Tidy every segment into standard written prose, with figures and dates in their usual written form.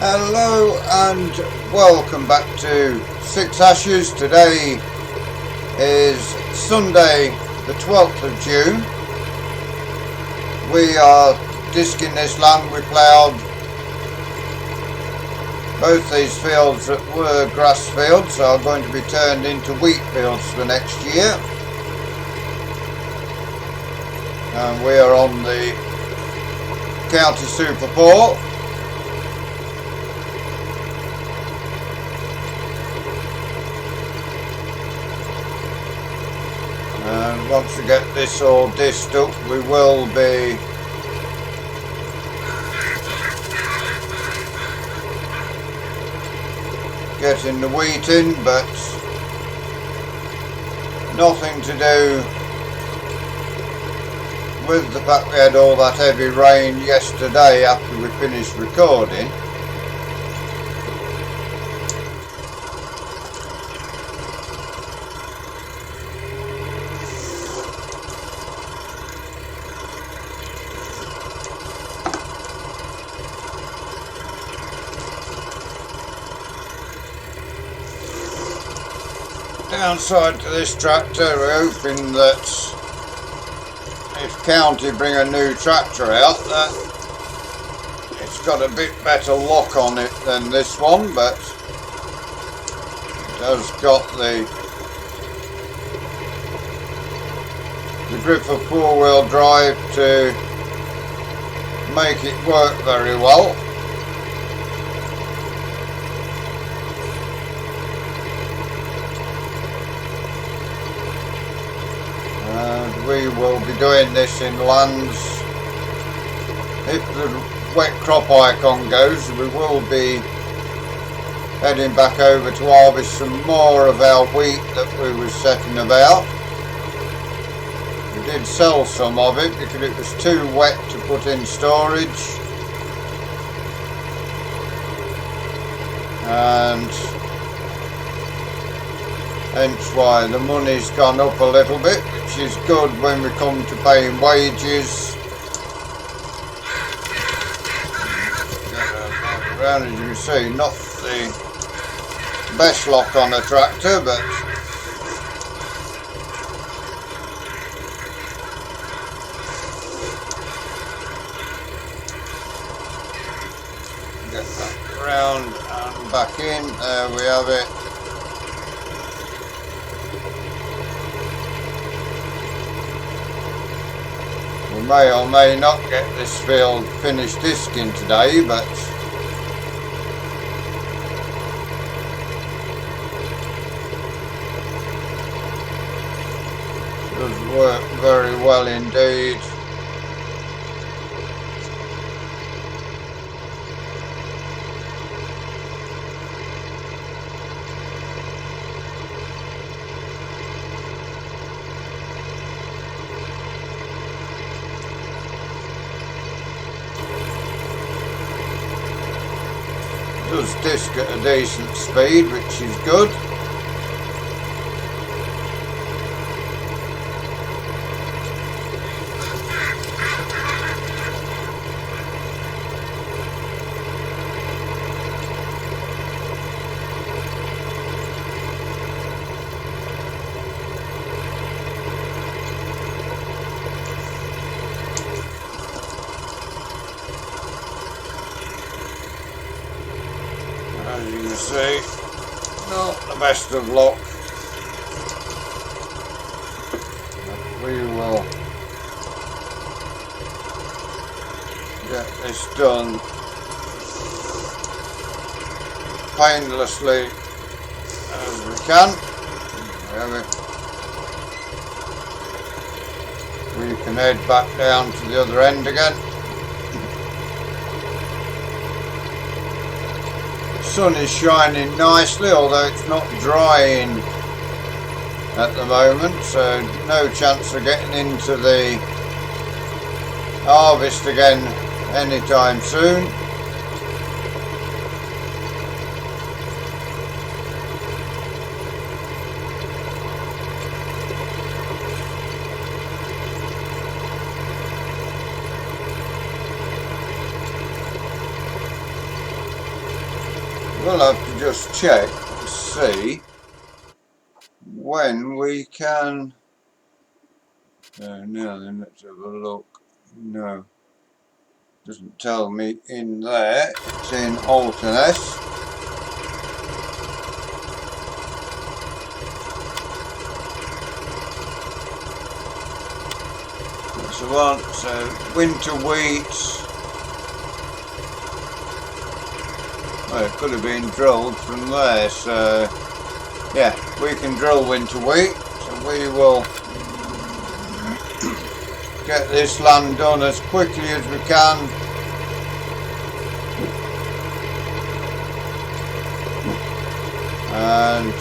Hello and welcome back to Six Ashes. Today is Sunday the 12th of June. We are disking this land. We ploughed both these fields that were grass fields, so are going to be turned into wheat fields for next year. And we are on the County Super 4. And once we get this all dished up, we will be getting the wheat in, but nothing to do with the fact we had all that heavy rain yesterday after we finished recording. Downside to this tractor, we're hoping that if County bring a new tractor out, that it's got a bit better lock on it than this one, but it has got the grip of four-wheel drive to make it work very well. We will be doing this in lands, if the wet crop icon goes, we will be heading back over to harvest some more of our wheat that we were setting about. We did sell some of it because it was too wet to put in storage, and hence why the money's gone up a little bit, which is good when we come to paying wages. Around, as you can see, not the best lock on a tractor, but get that round and back in. There we have it. We may or may not get this field finished disking today, but it does work very well indeed. Does disc at a decent speed, which is good. As you can see, not the best of luck, but we will get this done painlessly as we can. We can head back down to the other end again. Sun is shining nicely, although it's not drying at the moment, so no chance of getting into the harvest again anytime soon. we'll have to just check and see when we can. Now then, let's have a look. No, doesn't tell me in there. It's in autumn. That's the one. So winter wheat. Well, it could have been drilled from there. So yeah, we can drill winter wheat. So we will get this land done as quickly as we can. And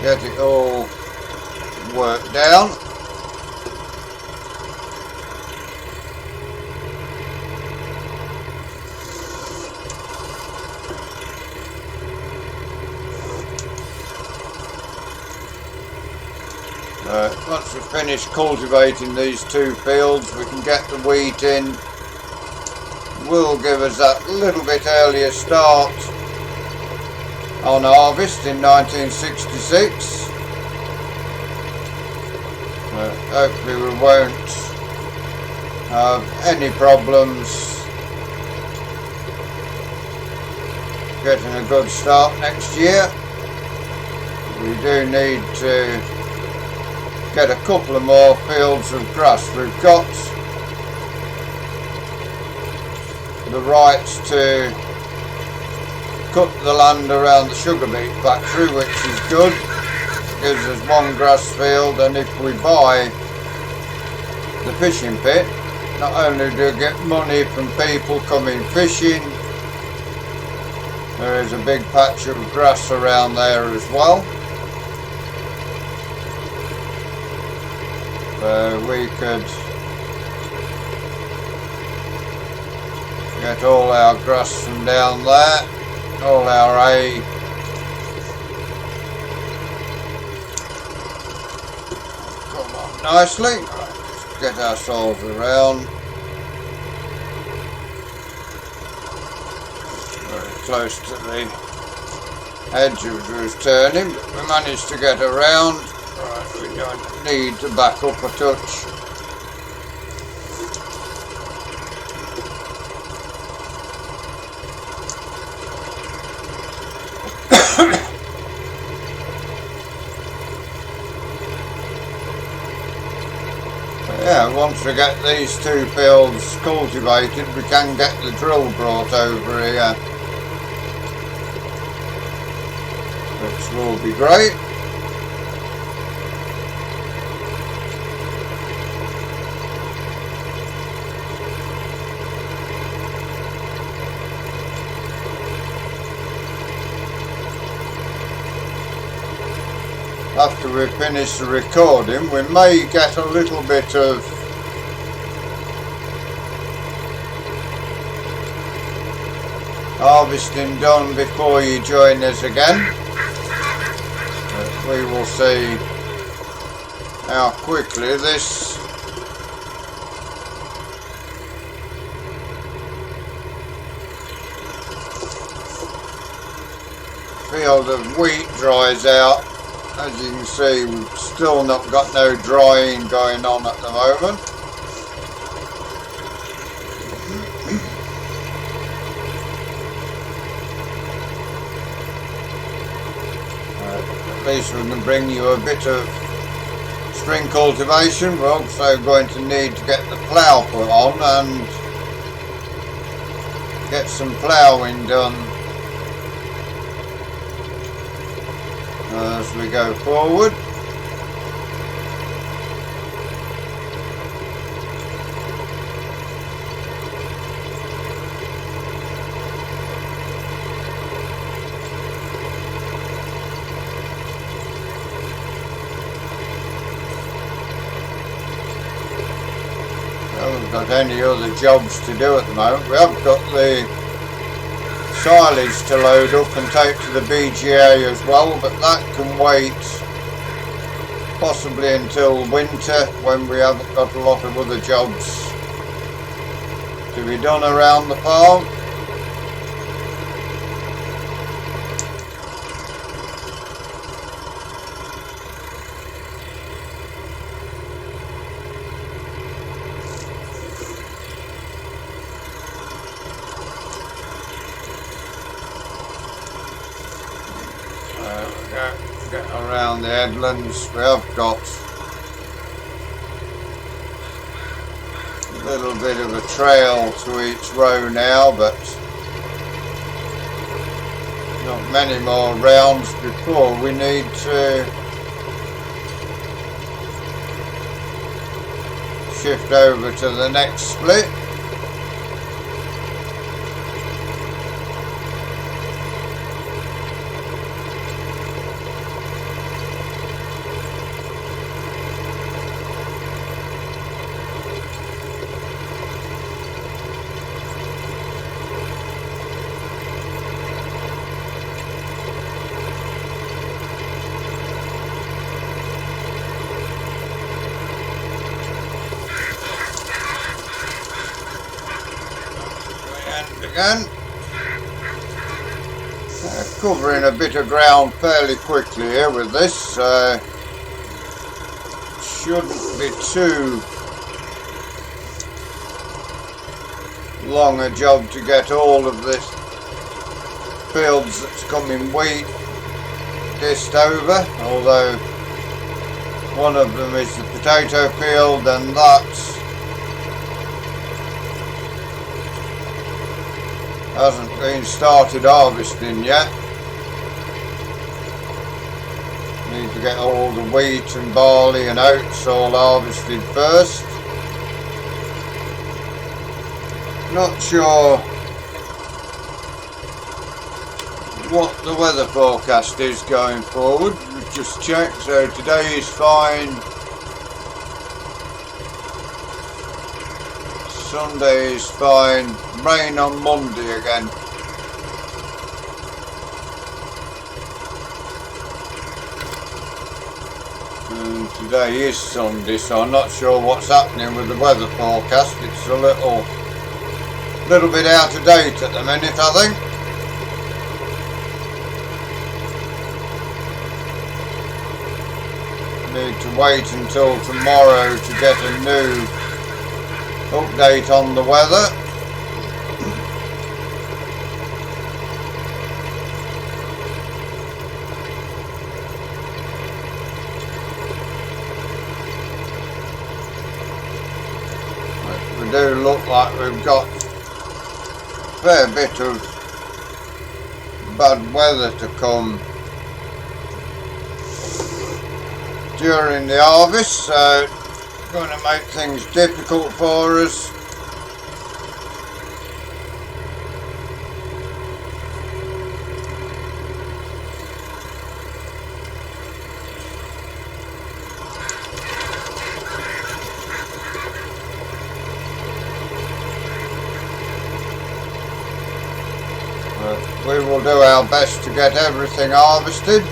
get it all worked down. Once we finish cultivating these 2 fields, we can get the wheat in. Will give us that little bit earlier start on harvest in 1966. Hopefully we won't have any problems getting a good start next year. We do need to get a couple of more fields of grass. We've got the rights to cut the land around the sugar beet factory, which is good. Gives us 1 grass field, and if we buy the fishing pit, not only do we get money from people coming fishing, there is a big patch of grass around there as well. We could get all our grass from down there, all our hay. Come on nicely. Right, let's get ourselves around. Very close to the edge as we was turning, but we managed to get around. Right, we don't need to back up a touch. Yeah, once we get these 2 fields cultivated, we can get the drill brought over here, which will be great. After we finish the recording, we may get a little bit of harvesting done before you join us again. But we will see how quickly this field of wheat dries out. As you can see, we've still not got no drying going on at the moment. At least we can bring you a bit of spring cultivation. We're also going to need to get the plough put on and get some ploughing done as we go forward. We haven't got any other jobs to do at the moment. We have got the silage to load up and take to the BGA as well, but that can wait possibly until winter, when we haven't got a lot of other jobs to be done around the farm. around the headlands. We have got a little bit of a trail to each row now, but not many more rounds before we need to shift over to the next split. Again, covering a bit of ground fairly quickly here with this. Shouldn't be too long a job to get all of this fields that's coming wheat dished over, although one of them is the potato field, and that's hasn't been started harvesting yet. Need to get all the wheat and barley and oats all harvested first. Not sure what the weather forecast is going forward. We've just checked, so today is fine. Sunday is fine. Rain on Monday again. And today is Sunday, so I'm not sure what's happening with the weather forecast. It's a little bit out of date at the minute, I think. Need to wait until tomorrow to get a new update on the weather. We do look like we've got a fair bit of bad weather to come during the harvest, so it's going to make things difficult for us. We will do our best to get everything harvested.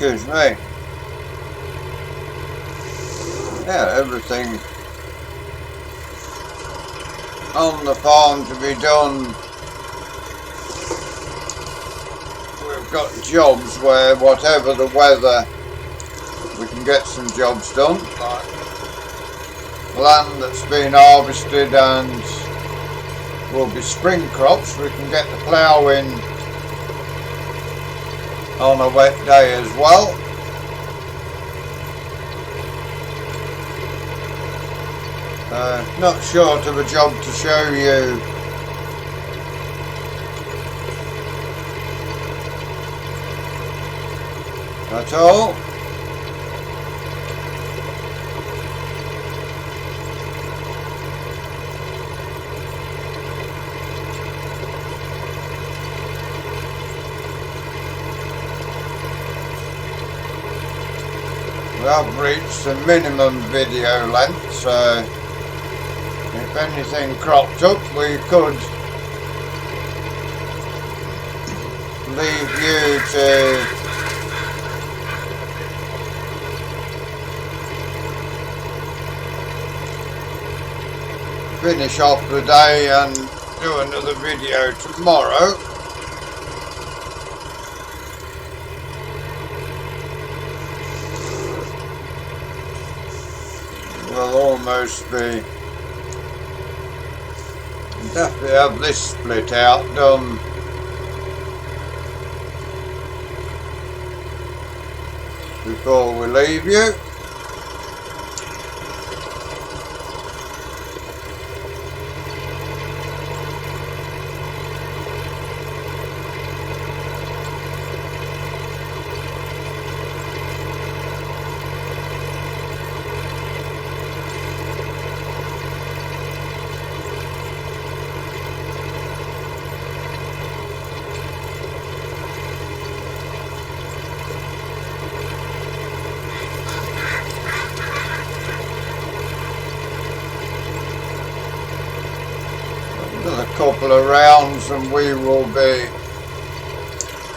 Excuse me. Yeah, everything on the farm to be done. We've got jobs where whatever the weather, we can get some jobs done. Like land that's been harvested and will be spring crops, we can get the plough in on a wet day as well. Not short of a job to show you at all. We have reached the minimum video length, so if anything cropped up we could leave you to finish off the day and do another video tomorrow. We'll almost be definitely have this split out done before we leave you. A couple of rounds and we will be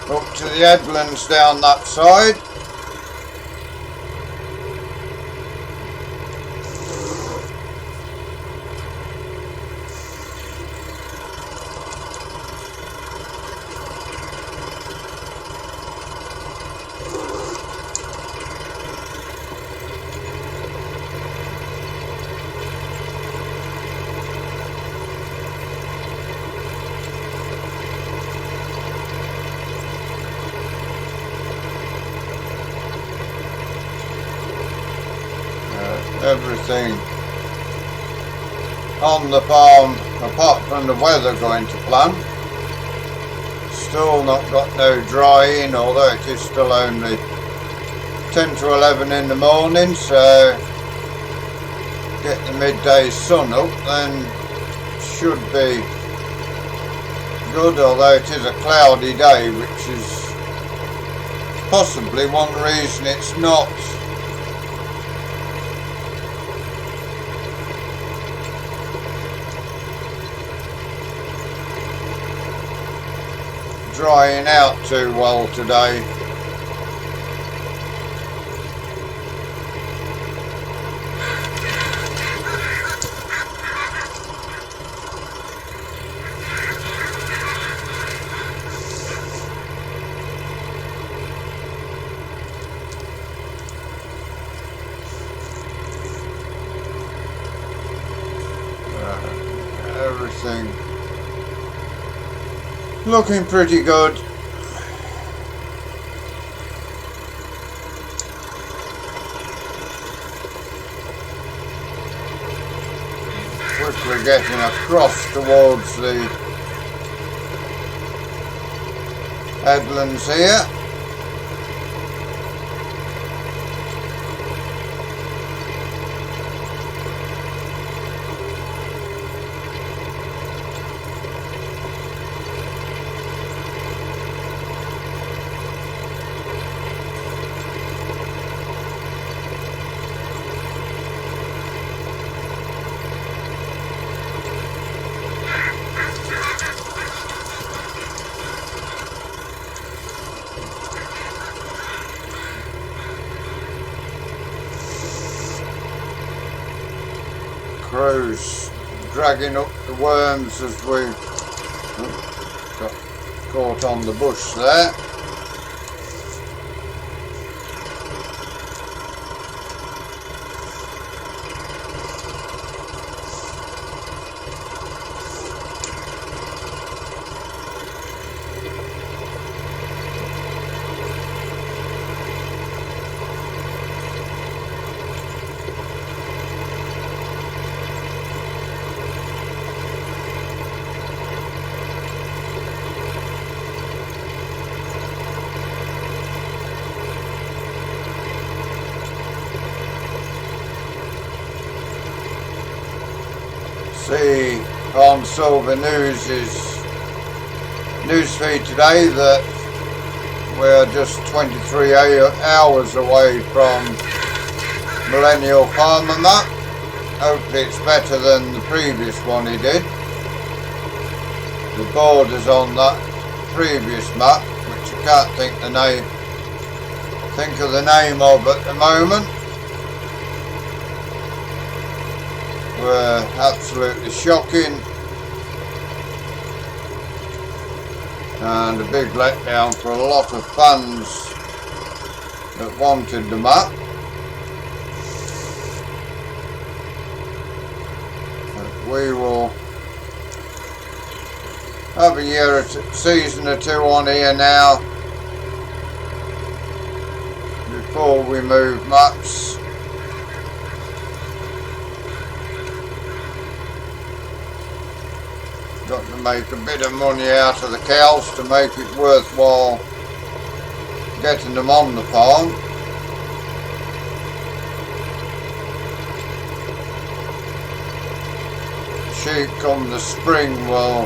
up to the headlands down that side. Everything on the farm apart from the weather going to plan. Still not got no drying, although it is still only 10 to 11 in the morning, so get the midday sun up then should be good, although it is a cloudy day, which is possibly one reason it's not drying out too well today. Everything looking pretty good. Quickly getting across towards the headlands here. Crows dragging up the worms as we got caught on the bush there. See on Silver News's newsfeed today that we're just 23 hours away from Millennial Farmer map. Hopefully it's better than the previous one he did. The borders on that previous map, which I can't think of the name of at the moment. were absolutely shocking and a big letdown for a lot of fans that wanted them up. But we will have a season or two on here now before we move much. Got to make a bit of money out of the cows to make it worthwhile getting them on the farm. Sheep come the spring will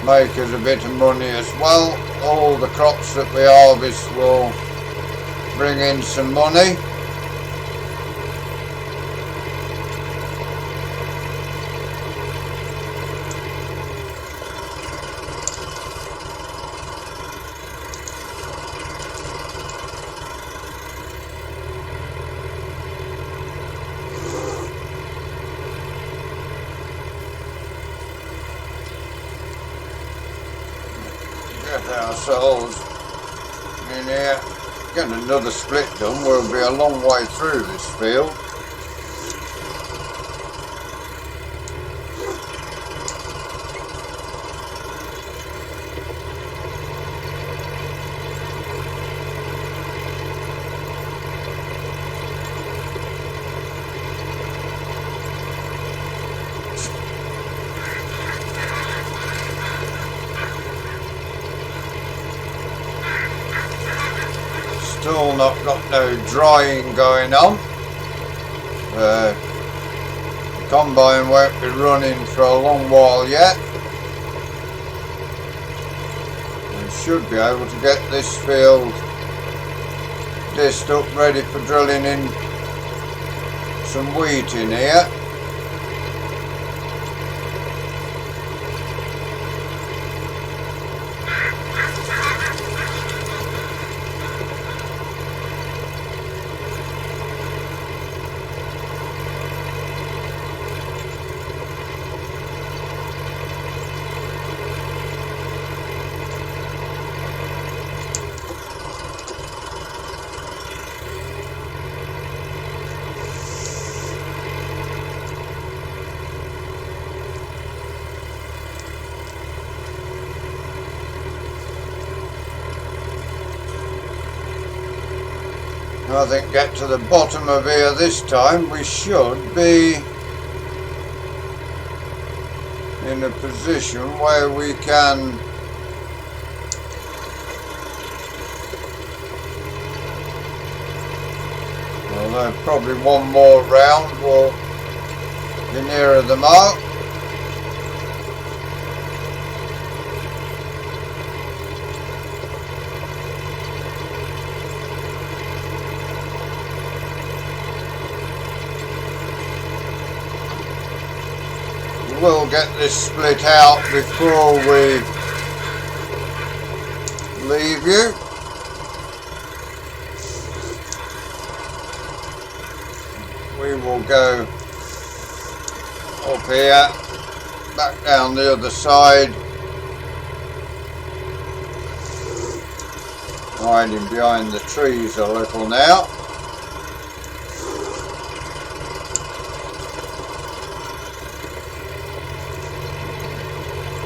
make us a bit of money as well. All the crops that we harvest will bring in some money. Get ourselves in here, get another split done. We'll be a long way through this field. Still not got no drying going on. The combine won't be running for a long while yet. We should be able to get this field dished up ready for drilling in some wheat in here. I think get to the bottom of here this time. We should be in a position where we can although probably one more round will be nearer the mark. We'll get this split out before we leave you. We will go up here, back down the other side, hiding behind the trees a little now.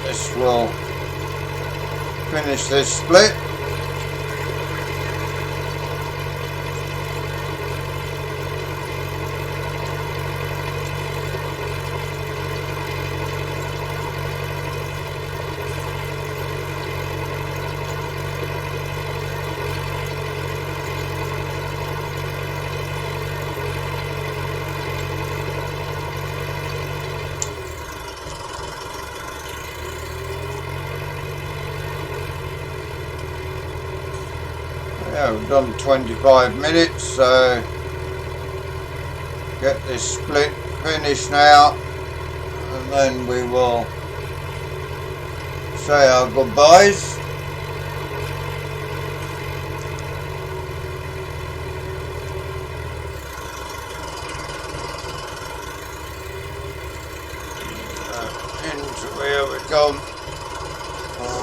This will finish this split. Yeah, we've done 25 minutes, so get this split finished now, and then we will say our goodbyes. on for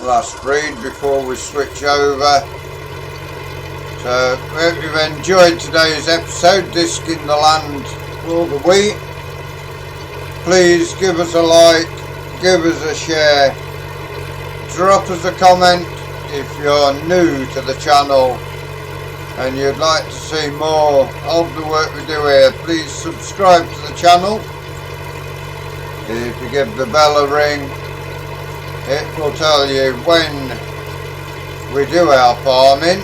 the last breed before we switch over. So we hope you've enjoyed today's episode, disking the land for the wheat. Please give us a like, give us a share, drop us a comment if you're new to the channel and you'd like to see more of the work we do here. Please subscribe to the channel. If you give the bell a ring, it will tell you when we do our farming,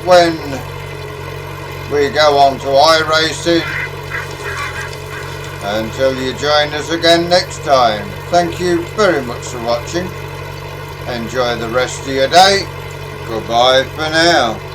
when we go on to iracing. Until you join us again next time, thank you very much for watching. Enjoy the rest of your day. Goodbye for now.